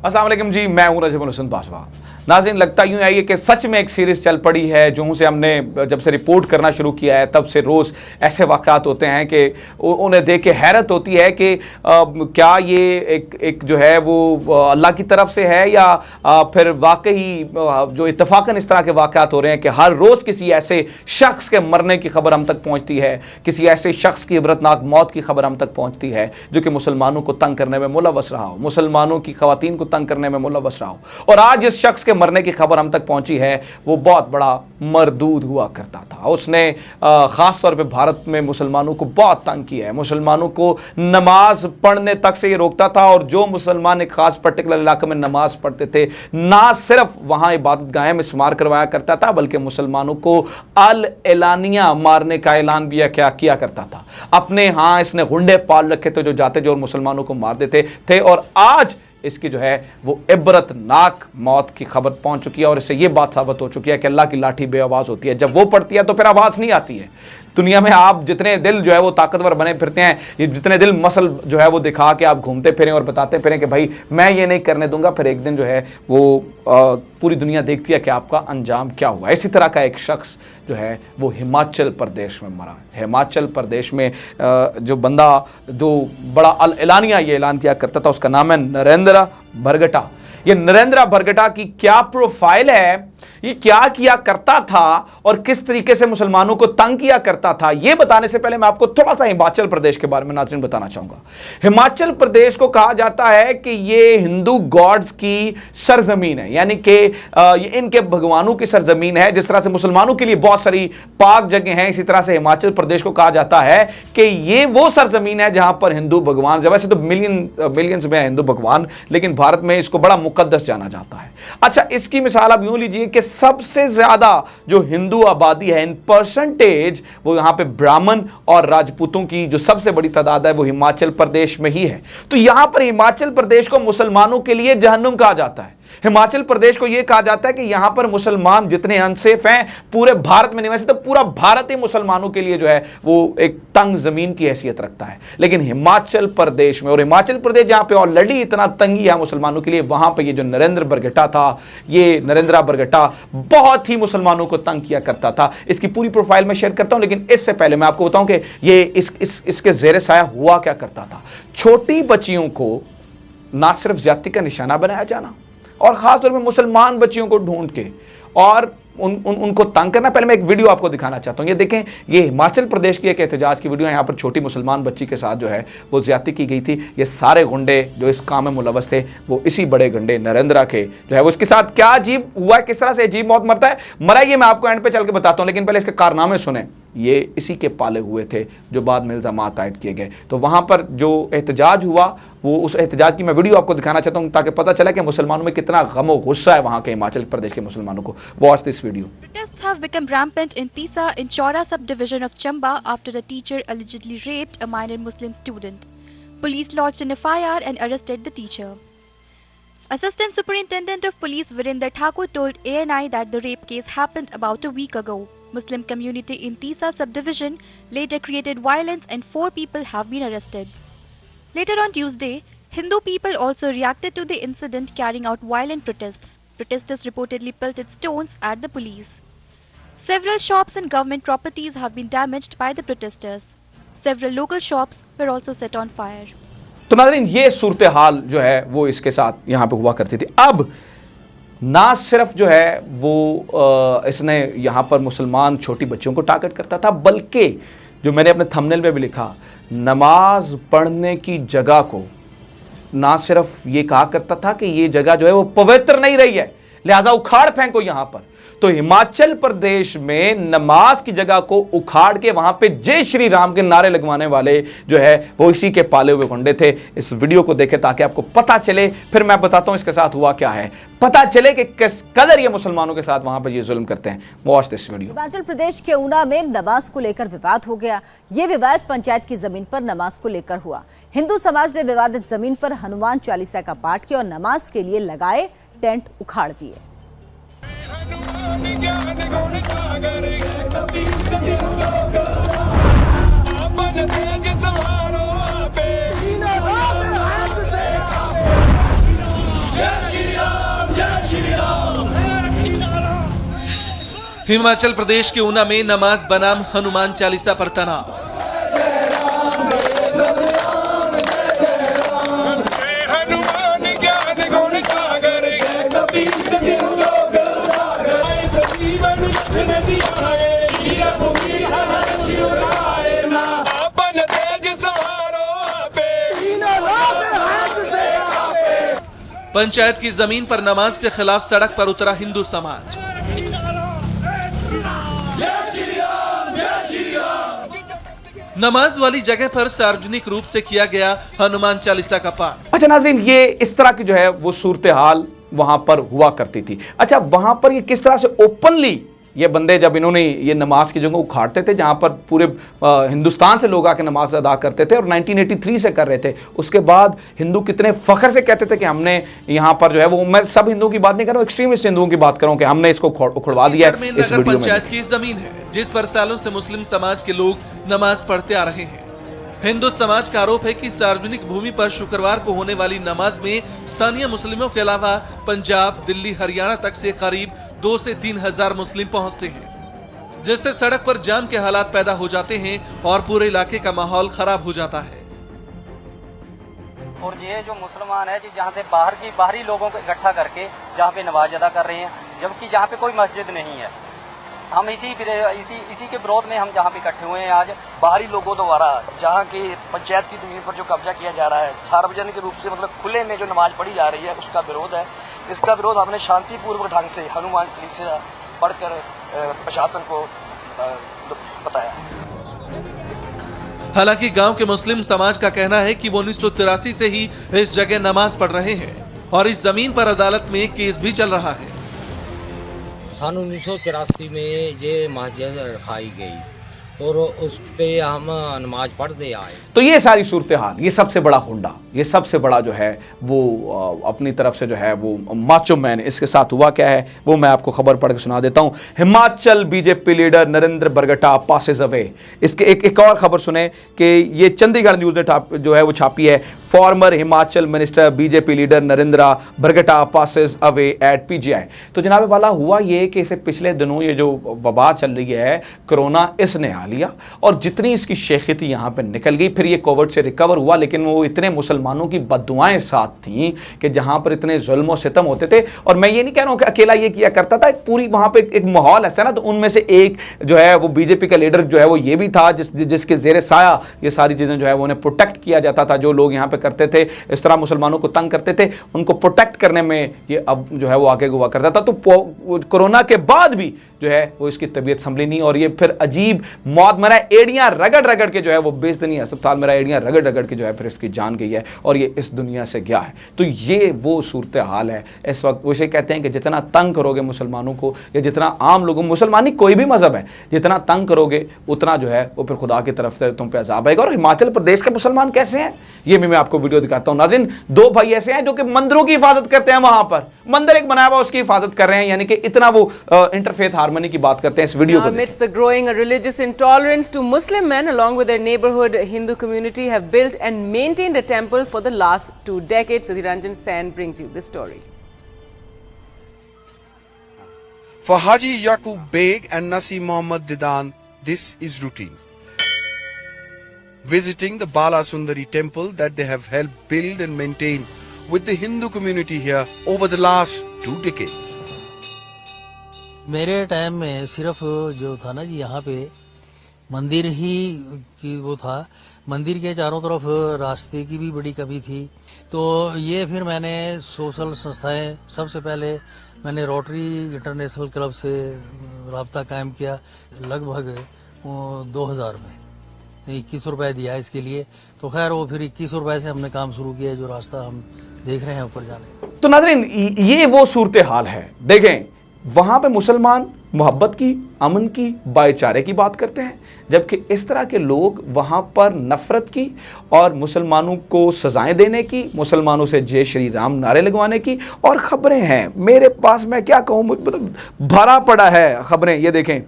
अस्सलाम वालेकुम जी, मैं हूं रजब हुसैन बाजवा। नाज़रीन, लगता यूँ है कि सच में एक सीरीज़ चल पड़ी है। जो से हमने जब से रिपोर्ट करना शुरू किया है तब से रोज़ ऐसे वाक़ात होते हैं कि उन्हें देख के हैरत होती है कि क्या ये एक जो है वो अल्लाह की तरफ से है या फिर वाकई जो इत्तफाकन इस तरह के वाक़ात हो रहे हैं कि हर रोज़ किसी ऐसे शख्स के मरने की खबर हम तक पहुँचती है, किसी ऐसे शख्स की इबरतनाक मौत की खबर हम तक पहुँचती है जो कि मुसलमानों को तंग करने में मुलव्वस रहा हो, मुसलमानों की ख़वातीन को तंग करने में मुलव्वस रहा हो। और आज इस शख्स के मरने की खबर हम तक पहुंची है, वो बहुत बड़ा मरदूद हुआ करता था। उसने ख़ास तौर पे भारत में मुसलमानों को बहुत तंग किया है, मुसलमानों को नमाज पढ़ने तक से ये रोकता था। और जो मुसलमान एक ख़ास पर्टिकुलर इलाके में नमाज पढ़ते थे, ना सिर्फ वहाँ इबादत गाहें में शुमार करवाया करता था बल्कि मुसलमानों को अल एलानिया मारने का ऐलान भी क्या किया करता था। अपने यहाँ इसने गुंडे पाल रखे थे जो जाते जो मुसलमानों को मार देते थे। और आज इसकी जो है वो इबरतनाक मौत की खबर पहुंच चुकी है और इससे ये बात साबित हो चुकी है कि अल्लाह की लाठी बेआवाज़ होती है। जब वो पड़ती है तो फिर आवाज़ नहीं आती है। दुनिया में आप जितने दिल जो है वो ताकतवर बने फिरते हैं, ये जितने दिल मसल जो है वो दिखा के आप घूमते फिरें और बताते फिरें कि भाई मैं ये नहीं करने दूंगा, फिर एक दिन जो है वो पूरी दुनिया देखती है कि आपका अंजाम क्या हुआ। इसी तरह का एक शख्स जो है वो हिमाचल प्रदेश में मरा। हिमाचल प्रदेश में जो बंदा जो बड़ा एलानिया ये ऐलान किया करता था, उसका नाम है नरेंद्र बरगटा। ये नरेंद्र बरगटा की क्या प्रोफाइल है, ये क्या किया करता था और किस तरीके से मुसलमानों को तंग किया करता था, ये बताने से पहले मैं आपको थोड़ा सा हिमाचल प्रदेश के बारे में नाज़रीन बताना चाहूंगा। हिमाचल प्रदेश को कहा जाता है कि ये हिंदू गॉड्स की सरजमीन है, यानी कि ये इनके भगवानों की सरजमीन है। जिस तरह से मुसलमानों के लिए बहुत सारी पाक जगह हैं, इसी तरह से हिमाचल प्रदेश को कहा जाता है कि ये वो सरजमीन है जहां पर हिंदू भगवान, वैसे तो मिलियंस में हिंदू भगवान, लेकिन भारत में इसको बड़ा मुकद्दस जाना जाता है। अच्छा, इसकी मिसाल आप यूं लीजिए कि सबसे ज्यादा जो हिंदू आबादी है इन परसेंटेज, वो यहां पे ब्राह्मण और राजपूतों की जो सबसे बड़ी तादाद है वो हिमाचल प्रदेश में ही है। तो यहां पर हिमाचल प्रदेश को मुसलमानों के लिए जहन्नुम कहा जाता है। हिमाचल प्रदेश को यह कहा जाता है कि यहां पर मुसलमान जितने अनसेफ हैं पूरे भारत में नहीं, वैसे तो पूरा भारत ही मुसलमानों के लिए जो है वो एक तंग जमीन की हैसियत रखता है, लेकिन हिमाचल प्रदेश में, और हिमाचल प्रदेश जहां पे ऑलरेडी इतना तंगी है मुसलमानों के लिए, वहां पे ये जो नरेंद्र बरगटा था, ये नरेंद्र बरगटा बहुत ही मुसलमानों को तंग किया करता था। इसकी पूरी प्रोफाइल में शेयर करता हूं, लेकिन इससे पहले मैं आपको बताऊं कि ये इसके जेर साया हुआ क्या करता था। छोटी बच्चियों को ना सिर्फ ज्यादती का निशाना बनाया जाना और खासतौर पर मुसलमान बच्चियों को ढूंढ के और उनको तंग करना। पहले मैं एक वीडियो आपको दिखाना चाहता हूं। ये देखें, ये हिमाचल प्रदेश की एक एहतजाज की वीडियो है। यहाँ पर छोटी मुसलमान बच्ची के साथ जो है वो ज्यादती की गई थी। ये सारे गुंडे जो इस काम में मुलव्वस थे वो इसी बड़े गुंडे नरेंद्र के जो है वो इसके साथ क्या अजीब हुआ है, किस तरह से अजीब मौत मरता है, मरा ये मैं आपको एंड पे चल के बताता हूँ, लेकिन पहले इसके कारनामे सुने। ये इसी के पाले हुए थे जो बाद में इल्ज़ामात आयद किए गए। तो वहां पर जो एहतजाज हुआ, वो उस एहतजाज की मैं वीडियो आपको दिखाना चाहता हूं ताकि पता चले कि मुसलमानों में कितना गम और गुस्सा है वहां के हिमाचल प्रदेश के मुसलमानों को। Watch this video. Protests have become rampant in Tisa in Chora subdivision of Chamba after a teacher allegedly raped a minor Muslim student. Police lodged an FIR and arrested the teacher. Assistant Superintendent of Police Virinder Thakur told ANI that the rape case happened about a week ago. Muslim community in Tisa subdivision later created violence and 4 people have been arrested. Later on Tuesday, Hindu people also reacted to the incident, carrying out violent protests. Protesters reportedly pelted stones at the police. Several shops and government properties have been damaged by the protesters. Several local shops were also set on fire. तो नाज़रीन, ये सूरत हाल जो है वो इसके साथ यहाँ पे हुआ करती थी। अब ना सिर्फ जो है वो इसने यहाँ पर मुसलमान छोटी बच्चों को टारगेट करता था, बल्कि जो मैंने अपने थंबनेल में भी लिखा, नमाज पढ़ने की जगह को ना सिर्फ ये कहा करता था कि ये जगह जो है वो पवित्र नहीं रही है, लिहाजा उखाड़ फेंको यहाँ पर। तो हिमाचल प्रदेश में नमाज की जगह को उखाड़ के वहां पे जय श्री राम के नारे लगवाने वाले जो है वो इसी के पाले हुए गुंडे थे। इस वीडियो को देखें ताकि आपको पता चले, फिर मैं बताता हूं इसके साथ हुआ क्या है, पता चले कि किस कदर ये मुसलमानों के साथ वहां पर ये जुल्म करते हैं। Watch this video. Himachal Pradesh के ऊना में नमाज को लेकर विवाद हो गया। ये विवाद पंचायत की जमीन पर नमाज को लेकर हुआ। हिंदू समाज ने विवादित जमीन पर हनुमान चालीसा का पाठ किया और नमाज के लिए लगाए टेंट उखाड़ दिए। Yeah. हिमाचल प्रदेश के ऊना में नमाज बनाम हनुमान चालीसा पर तनाव। पंचायत की जमीन पर नमाज के खिलाफ सड़क पर उतरा हिंदू समाज। नमाज वाली जगह पर सार्वजनिक रूप से किया गया हनुमान चालीसा का पाठ। अच्छा नाज़रीन, ये इस तरह की जो है वो सूरत हाल वहां पर हुआ करती थी। अच्छा, वहां पर ये किस तरह से ओपनली ये बंदे, जब इन्होंने ये नमाज की जगह उखाड़ते थे जहां पर पूरे हिंदुस्तान से लोग आके नमाज अदा करते थे और 1983 से कर रहे थे, उसके बाद हिंदू कितने फख्र से कहते थे कि हमने यहाँ पर जो है वो, मैं सब हिंदुओं की बात नहीं कर रहा हूँ, एक्सट्रीमिस्ट हिंदुओं की बात कर रहा हूँ कि हमने इसको उखड़वा दिया है। इस वीडियो में पंचायत की जमीन है जिस पर सालों से मुस्लिम समाज के लोग नमाज पढ़ते आ रहे हैं। हिंदू समाज का आरोप है कि सार्वजनिक भूमि पर शुक्रवार को होने वाली नमाज में स्थानीय मुस्लिमों के अलावा पंजाब, दिल्ली, हरियाणा तक से करीब 2 से 3 हजार मुस्लिम पहुंचते हैं, जिससे सड़क पर जाम के हालात पैदा हो जाते हैं और पूरे इलाके का माहौल खराब हो जाता है। और ये जो मुसलमान है जहाँ से बाहरी लोगों को इकट्ठा करके जहाँ पे नमाज अदा कर रहे हैं, जबकि जहाँ पे कोई मस्जिद नहीं है। हम इसी के विरोध में हम जहाँ पे इकट्ठे हुए हैं आज। बाहरी लोगों द्वारा जहाँ की पंचायत की जमीन पर जो कब्जा किया जा रहा है, सार्वजनिक रूप से मतलब खुले में जो नमाज पढ़ी जा रही है, उसका विरोध है। इसका विरोध हमने शांतिपूर्वक ढंग से हनुमान चालीसा पढ़कर प्रशासन को बताया। हालांकि गांव के मुस्लिम समाज का कहना है कि वो 1983 से ही इस जगह नमाज पढ़ रहे हैं और इस जमीन पर अदालत में केस भी चल रहा है। सन 1983 में ये मस्जिद रखाई गई और उस पे हम नमाज पढ़ते आए। तो ये सारी सूरत हाल, ये सबसे बड़ा होंडा, ये सबसे बड़ा जो है वो अपनी तरफ से जो है वो माचो मैन, इसके साथ हुआ क्या है वो मैं आपको खबर पढ़ के सुना देता हूं। Himachal BJP leader Narendra Bragta passes away. इसके एक और खबर सुने कि ये चंडीगढ़ न्यूज़ ने जो है वो छापी है। Former Himachal minister BJP leader Narendra Bragta passes away at PGI. तो जनाब वाला हुआ ये कि इसे पिछले दिनों ये जो वबा चल रही है कोरोना, इसने आ लिया और जितनी इसकी शेखी थी यहाँ पे निकल गई। फिर ये कोविड से रिकवर हुआ, लेकिन वो इतने मुसलमानों की बद्दुआएं साथ थीं कि जहाँ पर इतने जुल्म और सितम होते थे। और मैं ये नहीं कह रहा हूँ कि अकेला ये किया करता था, एक पूरी वहाँ पे एक माहौल ऐसा ना, तो उनमें से एक जो है वो बीजेपी का लीडर जो है वो ये भी था जिसके जेर साया ये सारी चीज़ें जो है वो उन्हें प्रोटेक्ट किया जाता था। जो लोग यहाँ पे करते थे इस तरह मुसलमानों को तंग करते थे, उनको प्रोटेक्ट करने में ये अब जो है वो आगे हुआ करता था। तो कोरोना के बाद भी जो है वो इसकी तबीयत संभली नहीं और ये फिर अजीब मौत मरा, एड़ियां रगड़ के जो है वो बेइज्जती अस्पताल में रहा, एड़ियां रगड़ के जो है फिर इसकी जान गई है और ये इस दुनिया से गया है। तो ये वो सूरत हाल है इस वक्त। वैसे कहते हैं कि जितना तंग करोगे मुसलमानों को या जितना आम लोगों, मुसलमानी कोई भी मजहब है, जितना तंग करोगे उतना जो है वो फिर खुदा की तरफ से तुम पे अजाब आएगा। और हिमाचल प्रदेश के मुसलमान कैसे हैं ये भी मैं आपको वीडियो दिखाता हूं। नाज़रीन, 2 भाई ऐसे हैं जो कि मंदिरों की हिफाजत करते हैं, वहां पर मंदिर एक बनाया हुआ उसकी हिफाजत कर रहे हैं, यानी कि इतना वो इंटरफेथ हार्मनी की बात करते हैं। इस वीडियो को amidst the growing religious intolerance to Muslim men along with their neighborhood Hindu community have built and maintained a temple for the last 2 decades. Sudhiranjan Sen brings you this story. For Haji Yaqub Beg and Nasi Muhammad Didan, this is routine. Visiting the Bala Sundari temple that they have helped build and maintain with the Hindu community here over the last 2 decades. मेरे time में सिर्फ जो था ना जी यहाँ पे मंदिर ही की वो था, मंदिर के चारों तरफ रास्ते की भी बड़ी कमी थी। तो ये फिर मैंने सोशल संस्थाएं, सबसे पहले मैंने रोटरी इंटरनेशनल क्लब से राब्ता कायम किया, लगभग 2000 में 21 रुपए दिया इसके लिए। तो खैर वो फिर 21 रुपए से हमने काम शुरू किया, जो रास्ता हम देख रहे हैं ऊपर जाने। तो नाज़रीन, ये वो सूरत हाल है। देखें, वहां पे मुसलमान मोहब्बत की, अमन की, भाईचारे की बात करते हैं, जबकि इस तरह के लोग वहां पर नफरत की और मुसलमानों को सजाएं देने की, मुसलमानों से जय श्री राम नारे लगवाने की और खबरें हैं मेरे पास। मैं क्या कहूं, मतलब भरा पड़ा है खबरें। ये देखें,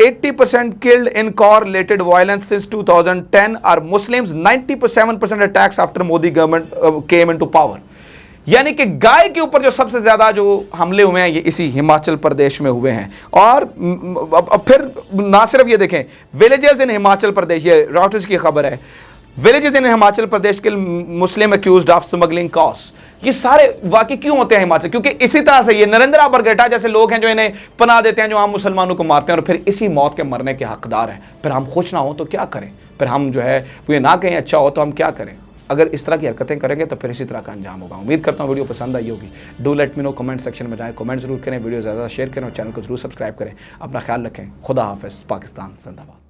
80% killed in car-related violence since 2010 are Muslims. 97% attacks after Modi government came into power. यानी कि गाय के ऊपर जो सबसे ज्यादा जो हमले हुए हैं ये इसी हिमाचल प्रदेश में हुए हैं। और अब फिर ना सिर्फ ये देखें, विलेजेस इन हिमाचल प्रदेश, ये रॉयटर्स की खबर है, विलेजेस इन हिमाचल प्रदेश के मुस्लिम अक्यूज्ड ऑफ स्मगलिंग कॉस्ट। ये सारे वाकई क्यों होते हैं हिमाचल? क्योंकि इसी तरह से ये नरेंद्र बरगटा जैसे लोग हैं जो इन्हें पनाह देते हैं, जो आम मुसलमानों को मारते हैं और फिर इसी मौत के मरने के हकदार हैं। फिर हम खुश ना हो तो क्या करें? फिर हम जो है वो ये ना कहें अच्छा हो तो हम क्या करें? अगर इस तरह की हरकतें करेंगे तो फिर इसी तरह का अंजाम होगा। उम्मीद करता हूँ वीडियो पसंद आई होगी। Do let me know, comment section में जाएं, कमेंट जरूर करें, वीडियो ज़्यादा शेयर करें और चैनल को जरूर सब्सक्राइब करें। अपना ख्याल रखें। खुदा हाफिज़। पाकिस्तान जिंदाबाद।